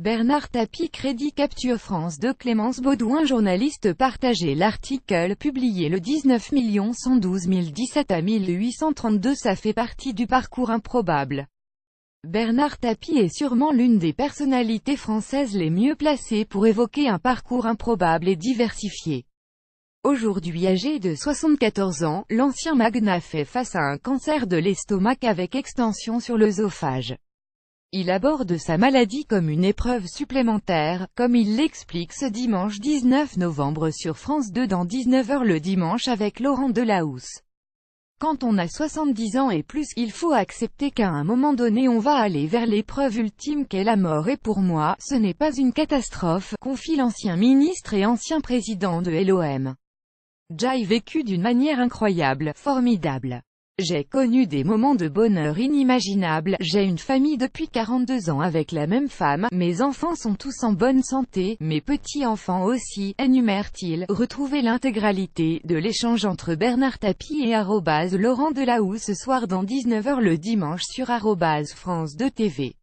Bernard Tapie Crédit Capture France de Clémence Baudouin. Journaliste partagé l'article publié le 19 112 017 à 1832. Ça fait partie du parcours improbable. Bernard Tapie est sûrement l'une des personnalités françaises les mieux placées pour évoquer un parcours improbable et diversifié. Aujourd'hui âgé de 74 ans, l'ancien magnat fait face à un cancer de l'estomac avec extension sur l'œsophage. Il aborde sa maladie comme une épreuve supplémentaire, comme il l'explique ce dimanche 19 novembre sur France 2 dans 19h le dimanche avec Laurent Delahousse. Quand on a 70 ans et plus, il faut accepter qu'à un moment donné on va aller vers l'épreuve ultime qu'est la mort et pour moi, ce n'est pas une catastrophe, confie l'ancien ministre et ancien président de l'OM. J'ai vécu d'une manière incroyable, formidable. J'ai connu des moments de bonheur inimaginables, j'ai une famille depuis 42 ans avec la même femme, mes enfants sont tous en bonne santé, mes petits-enfants aussi, énumère-t-il. Retrouvez l'intégralité de l'échange entre Bernard Tapie et Laurent Delahousse ce soir dans 19h le dimanche sur France 2 TV.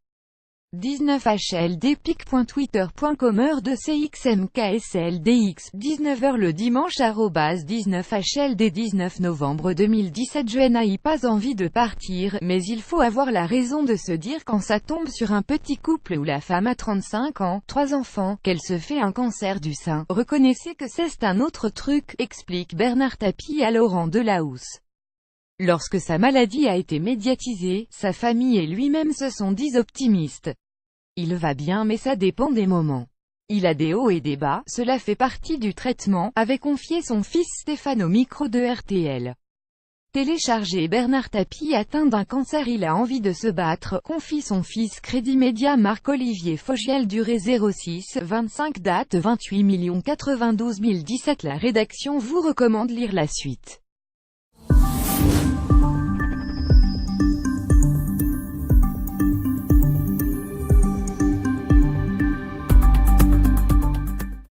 19hld.twitter.com heure de CXMKSLDX, 19h le dimanche 19hld 19 novembre 2017. Je n'ai pas envie de partir, mais il faut avoir la raison de se dire quand ça tombe sur un petit couple où la femme a 35 ans, 3 enfants, qu'elle se fait un cancer du sein. Reconnaissez que c'est un autre truc, explique Bernard Tapie à Laurent Delahousse. Lorsque sa maladie a été médiatisée, sa famille et lui-même se sont dit optimistes. Il va bien mais ça dépend des moments. Il a des hauts et des bas, cela fait partie du traitement, avait confié son fils Stéphane au micro de RTL. Téléchargé. Bernard Tapie atteint d'un cancer, il a envie de se battre, confie son fils. Crédit Média. Marc-Olivier Fogiel. Durée 06 25 date 28 092 017. La rédaction vous recommande lire la suite.